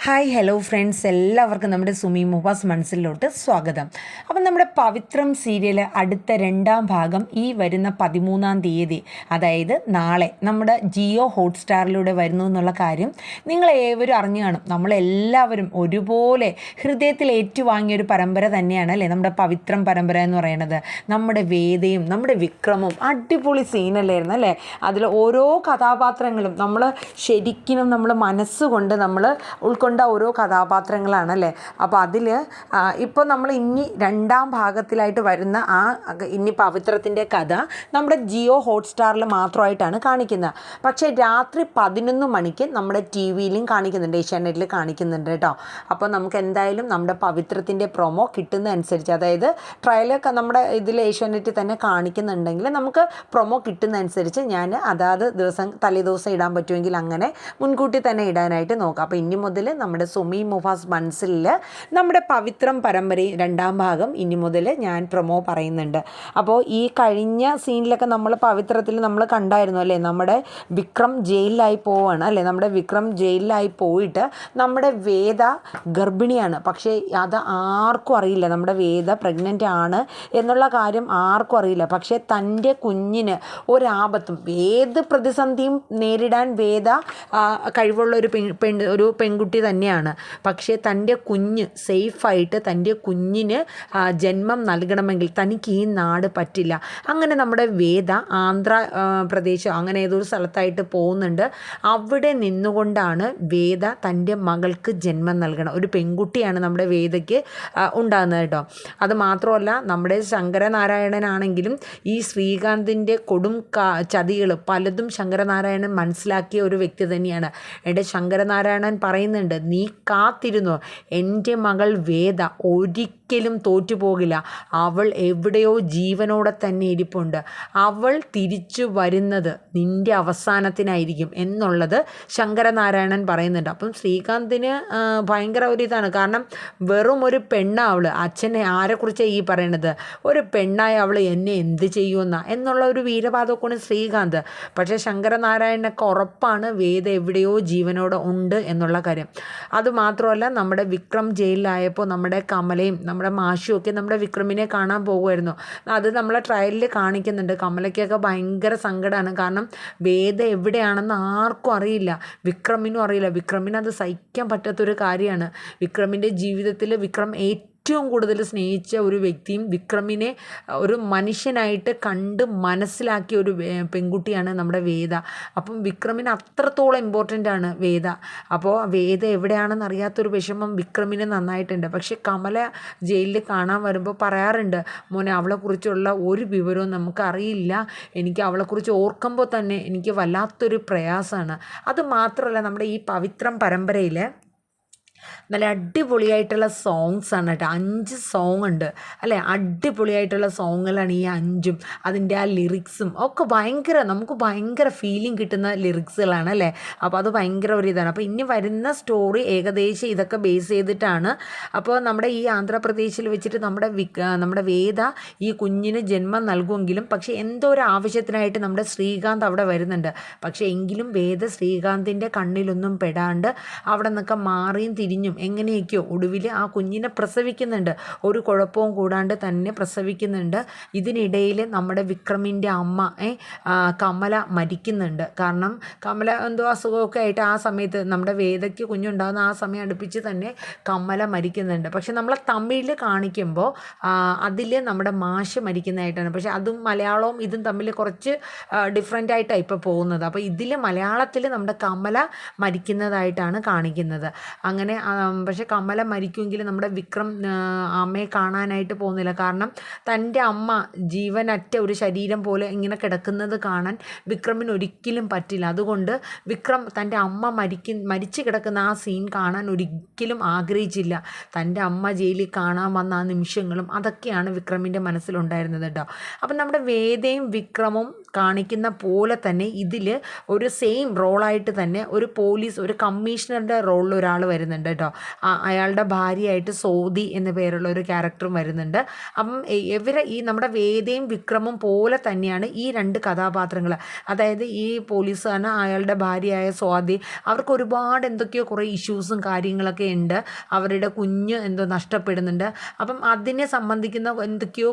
Hi hello friends, എല്ലാവർക്കും നമ്മുടെ സുമി മുഹാസ് മനസ്സിലോട്ട് സ്വാഗതം. അപ്പം നമ്മുടെ പവിത്രം സീരിയൽ അടുത്ത 2ാം ഭാഗം ഈ വരുന്ന 13-ാം തീയതി, അതായത് നാളെ നമ്മുടെ ജിയോ ഹോട്ട്സ്റ്റാറിലൂടെ വരുന്നു എന്നുള്ള കാര്യം നിങ്ങൾ ഏവരും അറിഞ്ഞു കാണും. നമ്മളെല്ലാവരും ഒരുപോലെ ഹൃദയത്തിൽ ഏറ്റുവാങ്ങിയൊരു പരമ്പര തന്നെയാണ് അല്ലേ നമ്മുടെ പവിത്രം പരമ്പര എന്ന് പറയുന്നത്. നമ്മുടെ വേദയും നമ്മുടെ വിക്രമും അടിപൊളി സീനല്ലായിരുന്നു അല്ലേ. അതിൽ ഓരോ കഥാപാത്രങ്ങളും നമ്മൾ ശരിക്കും നമ്മൾ മനസ്സുകൊണ്ട് നമ്മൾ ഉൾക്കൊണ്ട ഓരോ കഥാപാത്രങ്ങളാണല്ലേ. അപ്പോൾ അതിൽ ഇപ്പോൾ നമ്മൾ ഇനി 2ാം ഭാഗത്തിലായിട്ട് വരുന്ന ഇനി പവിത്രത്തിൻ്റെ കഥ നമ്മുടെ ജിയോ ഹോട്ട്സ്റ്റാറിൽ മാത്രമായിട്ടാണ് കാണിക്കുന്നത്. പക്ഷേ രാത്രി 11 മണിക്ക് നമ്മുടെ ടി വിയിലും കാണിക്കുന്നുണ്ട്, ഏഷ്യാനെറ്റിൽ കാണിക്കുന്നുണ്ട് കേട്ടോ. അപ്പോൾ നമുക്ക് എന്തായാലും നമ്മുടെ പവിത്രത്തിൻ്റെ പ്രൊമോ കിട്ടുന്നതനുസരിച്ച്, അതായത് ട്രയലൊക്കെ നമ്മുടെ ഇതിൽ ഏഷ്യാനെറ്റിൽ തന്നെ കാണിക്കുന്നുണ്ടെങ്കിൽ നമുക്ക് പ്രൊമോ കിട്ടുന്നതനുസരിച്ച് ഞാൻ അതാത് ദിവസം തലേദിവസം ഇടാൻ പറ്റുമെങ്കിൽ അങ്ങനെ മുൻകൂട്ടി തന്നെ ഇടാനായിട്ട് നോക്കാം. അപ്പോൾ ഇനി മുതൽ നമ്മുടെ സുമി മുഹാസ് മനസ്സിൽ നമ്മുടെ പവിത്രം പരമ്പരയും 2ാം ഭാഗം ഇനി മുതൽ ഞാൻ പ്രൊമോ പറയുന്നുണ്ട്. അപ്പോൾ ഈ കഴിഞ്ഞ സീനിലൊക്കെ നമ്മൾ പവിത്രത്തിൽ നമ്മൾ കണ്ടായിരുന്നു അല്ലേ, നമ്മുടെ വിക്രം ജയിലിലായി പോവുകയാണ് അല്ലേ. നമ്മുടെ വിക്രം ജയിലിലായി പോയിട്ട് നമ്മുടെ വേദ ഗർഭിണിയാണ്. പക്ഷേ അത് ആർക്കും അറിയില്ല, നമ്മുടെ വേദ പ്രഗ്നൻ്റ് ആണ് എന്നുള്ള കാര്യം ആർക്കും അറിയില്ല. പക്ഷേ തൻ്റെ കുഞ്ഞിന് ഒരാപത്തും ഏത് പ്രതിസന്ധിയും നേരിടാൻ വേദ കഴിവുള്ള ഒരു പെൺകുട്ടി തന്നെയാണ്. പക്ഷേ തൻ്റെ കുഞ്ഞ് സേഫായിട്ട് തൻ്റെ കുഞ്ഞിന് ജന്മം നൽകണമെങ്കിൽ തനിക്ക് ഈ നാട് പറ്റില്ല. അങ്ങനെ നമ്മുടെ വേദ പ്രദേശം അങ്ങനെ ഏതൊരു സ്ഥലത്തായിട്ട് പോകുന്നുണ്ട്. അവിടെ നിന്നുകൊണ്ടാണ് വേദ തൻ്റെ മകൾക്ക് ജന്മം നൽകണം. ഒരു പെൺകുട്ടിയാണ് നമ്മുടെ വേദയ്ക്ക് ഉണ്ടാകുന്നത് കേട്ടോ. അത് മാത്രമല്ല, നമ്മുടെ ശങ്കരനാരായണനാണെങ്കിലും ഈ ശ്രീകാന്തിൻ്റെ കൊടും ചതികൾ പലതും ശങ്കരനാരായണൻ മനസ്സിലാക്കിയ ഒരു വ്യക്തി തന്നെയാണ്. എൻ്റെ ശങ്കരനാരായണൻ പറയുന്നുണ്ട്, നീ കാത്തിരുന്നു, എൻ്റെ മകൾ വേദ ഒരിക്കലും തോറ്റുപോകില്ല, അവൾ എവിടെയോ ജീവനോടെ തന്നെ ഇരിപ്പുണ്ട്, അവൾ തിരിച്ചു വരുന്നത് നിൻ്റെ അവസാനത്തിനായിരിക്കും എന്നുള്ളത് ശങ്കരനാരായണൻ പറയുന്നുണ്ട്. അപ്പം ശ്രീകാന്തിന് ഭയങ്കര ഒരു ഇതാണ്. കാരണം വെറും ഒരു പെണ്ണാണ് അവൾ. അച്ഛനെ ആരെക്കുറിച്ചാണ് ഈ പറയണത്? ഒരു പെണ്ണായ അവൾ എന്നെ എന്ത് ചെയ്യുമെന്ന എന്നുള്ള ഒരു വീരവാദമൊക്കെയാണ് ശ്രീകാന്ത്. പക്ഷേ ശങ്കരനാരായണനൊക്കെ ഉറപ്പാണ് വേദ എവിടെയോ ജീവനോടെ ഉണ്ട് എന്നുള്ള കാര്യം. അതുമാത്രമല്ല, നമ്മുടെ വിക്രം ജയിലിലായപ്പോൾ നമ്മുടെ കമലയും നമ്മുടെ മാഷിയും ഒക്കെ നമ്മുടെ വിക്രമിനെ കാണാൻ പോകുമായിരുന്നു. അത് നമ്മളെ ട്രയലിൽ കാണിക്കുന്നുണ്ട്. കമലയ്ക്കൊക്കെ ഭയങ്കര സങ്കടമാണ്. കാരണം വേദ എവിടെയാണെന്ന് ആർക്കും അറിയില്ല, വിക്രമിനും അറിയില്ല. വിക്രമിന് അത് സഹിക്കാൻ പറ്റാത്തൊരു കാര്യമാണ്. വിക്രമിൻ്റെ ജീവിതത്തിൽ വിക്രം ഏറ്റവും കൂടുതൽ സ്നേഹിച്ച ഒരു വ്യക്തിയും വിക്രമിനെ ഒരു മനുഷ്യനായിട്ട് കണ്ട് മനസ്സിലാക്കിയ ഒരു പെൺകുട്ടിയാണ് നമ്മുടെ വേദ. അപ്പം വിക്രമിന് അത്രത്തോളം ഇമ്പോർട്ടൻ്റ് ആണ് വേദ. അപ്പോൾ വേദ എവിടെയാണെന്ന് അറിയാത്തൊരു വിഷമം വിക്രമിന് നന്നായിട്ടുണ്ട്. പക്ഷേ കമല ജയിലിൽ കാണാൻ വരുമ്പോൾ പറയാറുണ്ട്, മോനെ അവളെക്കുറിച്ചുള്ള ഒരു വിവരവും നമുക്കറിയില്ല, എനിക്ക് അവളെക്കുറിച്ച് ഓർക്കുമ്പോൾ തന്നെ എനിക്ക് വല്ലാത്തൊരു പ്രയാസമാണ്. അതുമാത്രമല്ല, നമ്മുടെ ഈ പവിത്രം പരമ്പരയിൽ നല്ല അടിപൊളിയായിട്ടുള്ള സോങ്സാണ് കേട്ടോ. 5 സോങ് ഉണ്ട് അല്ലേ. അടിപൊളിയായിട്ടുള്ള സോങ്ങുകളാണ് ഈ 5ഉം. അതിൻ്റെ ആ ലിറിക്സും ഒക്കെ നമുക്ക് ഭയങ്കര ഫീലിംഗ് കിട്ടുന്ന ലിറിക്സുകളാണ് അല്ലേ. അപ്പോൾ അത് ഭയങ്കര ഒരു ഇതാണ്. അപ്പോൾ ഇനി വരുന്ന സ്റ്റോറി ഏകദേശം ഇതൊക്കെ ബേസ് ചെയ്തിട്ടാണ്. അപ്പോൾ നമ്മുടെ ഈ ആന്ധ്രാപ്രദേശിൽ വെച്ചിട്ട് നമ്മുടെ വേദ ഈ കുഞ്ഞിന് ജന്മം നൽകുമെങ്കിലും, പക്ഷേ എന്തോ ഒരു ആവശ്യത്തിനായിട്ട് നമ്മുടെ ശ്രീകാന്ത് അവിടെ വരുന്നുണ്ട്. പക്ഷേ എങ്കിലും വേദ ശ്രീകാന്തിൻ്റെ കണ്ണിലൊന്നും പെടാണ്ട് അവിടെ നിന്നൊക്കെ മാറിയും തിരിഞ്ഞും എങ്ങനെയൊക്കെയോ ഒടുവിൽ ആ കുഞ്ഞിനെ പ്രസവിക്കുന്നുണ്ട്. ഒരു കുഴപ്പവും കൂടാണ്ട് തന്നെ പ്രസവിക്കുന്നുണ്ട്. ഇതിനിടയിൽ നമ്മുടെ വിക്രമിൻ്റെ അമ്മ കമല മരിക്കുന്നുണ്ട്. കാരണം കമല എന്തോ അസുഖമൊക്കെ ആയിട്ട് ആ സമയത്ത് നമ്മുടെ വേദയ്ക്ക് കുഞ്ഞുണ്ടാകുന്ന ആ സമയം അടുപ്പിച്ച് തന്നെ കമല മരിക്കുന്നുണ്ട്. പക്ഷെ നമ്മളെ തമിഴിൽ കാണിക്കുമ്പോൾ അതിൽ നമ്മുടെ മാഷ് മരിക്കുന്നതായിട്ടാണ്. പക്ഷെ അതും മലയാളവും ഇതും തമ്മിൽ കുറച്ച് ഡിഫറെൻ്റ് ആയിട്ടാണ് ഇപ്പോൾ പോകുന്നത്. അപ്പോൾ ഇതിൽ മലയാളത്തിൽ നമ്മുടെ കമല മരിക്കുന്നതായിട്ടാണ് കാണിക്കുന്നത്. അങ്ങനെ പക്ഷേ കമല മരിക്കുമെങ്കിൽ നമ്മുടെ വിക്രം അമ്മയെ കാണാനായിട്ട് പോകുന്നില്ല. കാരണം തൻ്റെ അമ്മ ജീവനറ്റ ഒരു ശരീരം പോലെ ഇങ്ങനെ കിടക്കുന്നത് കാണാൻ വിക്രമിന് ഒരിക്കലും പറ്റില്ല. അതുകൊണ്ട് വിക്രം തൻ്റെ അമ്മ മരിച്ചു കിടക്കുന്ന ആ സീൻ കാണാൻ ഒരിക്കലും ആഗ്രഹിച്ചില്ല. തൻ്റെ അമ്മ ജയിലിൽ കാണാൻ വന്ന ആ നിമിഷങ്ങളും അതൊക്കെയാണ് വിക്രമിൻ്റെ മനസ്സിലുണ്ടായിരുന്നത് കേട്ടോ. അപ്പം നമ്മുടെ വേദയും വിക്രമും കാണിക്കുന്ന പോലെ തന്നെ ഇതിൽ ഒരു സെയിം റോളായിട്ട് തന്നെ ഒരു പോലീസ് ഒരു കമ്മീഷണറുടെ റോളിൽ ഒരാൾ വരുന്നുണ്ട് കേട്ടോ. അയാളുടെ ഭാര്യയായിട്ട് സോദി എന്ന പേരുള്ള ഒരു ക്യാരക്ടറും വരുന്നുണ്ട്. അപ്പം ഇവരെ ഈ നമ്മുടെ വേദയും വിക്രമും പോലെ തന്നെയാണ് ഈ രണ്ട് കഥാപാത്രങ്ങൾ. അതായത് ഈ പോലീസുകാരൻ അയാളുടെ ഭാര്യയായ സ്വാതി, അവർക്ക് ഒരുപാട് എന്തൊക്കെയോ കുറേ ഇഷ്യൂസും കാര്യങ്ങളൊക്കെ ഉണ്ട്. അവരുടെ കുഞ്ഞ് എന്തോ നഷ്ടപ്പെടുന്നുണ്ട്. അപ്പം അതിനെ സംബന്ധിക്കുന്ന എന്തൊക്കെയോ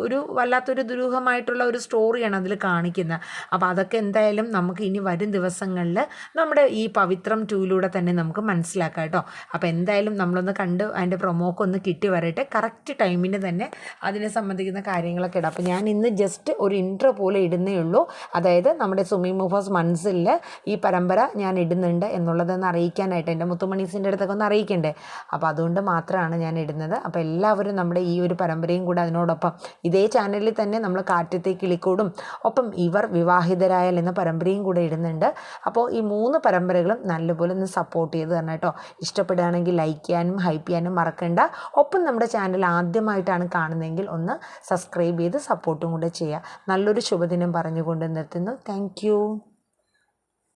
ഒരു വല്ലാത്തൊരു ദുരൂഹമായിട്ടുള്ള ഒരു സ്റ്റോറിയാണ് അതിൽ കാണിക്കുന്നത്. അപ്പോൾ അതൊക്കെ എന്തായാലും നമുക്ക് ഇനി വരും ദിവസങ്ങളിൽ നമ്മുടെ ഈ പവിത്രം 2 തന്നെ നമുക്ക് മനസ്സിലാക്കാം കേട്ടോ. അപ്പോൾ എന്തായാലും നമ്മളൊന്ന് കണ്ട് അതിൻ്റെ പ്രൊമോക്ക് ഒന്ന് കിട്ടി വരട്ടെ. കറക്റ്റ് ടൈമിന് തന്നെ അതിനെ സംബന്ധിക്കുന്ന കാര്യങ്ങളൊക്കെ ഇടാം. അപ്പോൾ ഞാൻ ഇന്ന് ജസ്റ്റ് ഒരു ഇൻട്രോ പോലെ ഇടുന്നേ ഉള്ളൂ. അതായത് നമ്മുടെ സുമി മൂവേഴ്സ് മൺസിലിൽ ഈ പരമ്പര ഞാൻ ഇടുന്നുണ്ട് എന്നുള്ളതൊന്ന് അറിയിക്കാനായിട്ട്, എൻ്റെ മുത്തുമണീസിൻ്റെ അടുത്തൊക്കെ ഒന്ന് അറിയിക്കണ്ടേ. അപ്പോൾ അതുകൊണ്ട് മാത്രമാണ് ഞാൻ ഇടുന്നത്. അപ്പോൾ എല്ലാവരും നമ്മുടെ ഈ ഒരു പരമ്പരയും കൂടെ അതിനോടൊപ്പം ഇതേ ചാനലിൽ തന്നെ നമ്മൾ കാറ്റത്തെ കിളിക്കൂടും ഒപ്പം ഇവർ വിവാഹിതരായാൽ എന്ന പരമ്പരയും കൂടെ ഇടുന്നുണ്ട്. അപ്പോൾ ഈ 3 പരമ്പരകളും നല്ലപോലെ ഒന്ന് സപ്പോർട്ട് ചെയ്ത് തന്നെ കേട്ടോ. ഇഷ്ടപ്പെടുകയാണെങ്കിൽ ലൈക്ക് ചെയ്യാനും ഹൈപ്പ് ചെയ്യാനും മറക്കണ്ട. ഒപ്പം നമ്മുടെ ചാനൽ ആദ്യമായിട്ടാണ് കാണുന്നതെങ്കിൽ ഒന്ന് സബ്സ്ക്രൈബ് ചെയ്ത് സപ്പോർട്ടും കൂടെ ചെയ്യുക. നല്ലൊരു ശുഭദിനം പറഞ്ഞുകൊണ്ട് നിർത്തുന്നു. താങ്ക്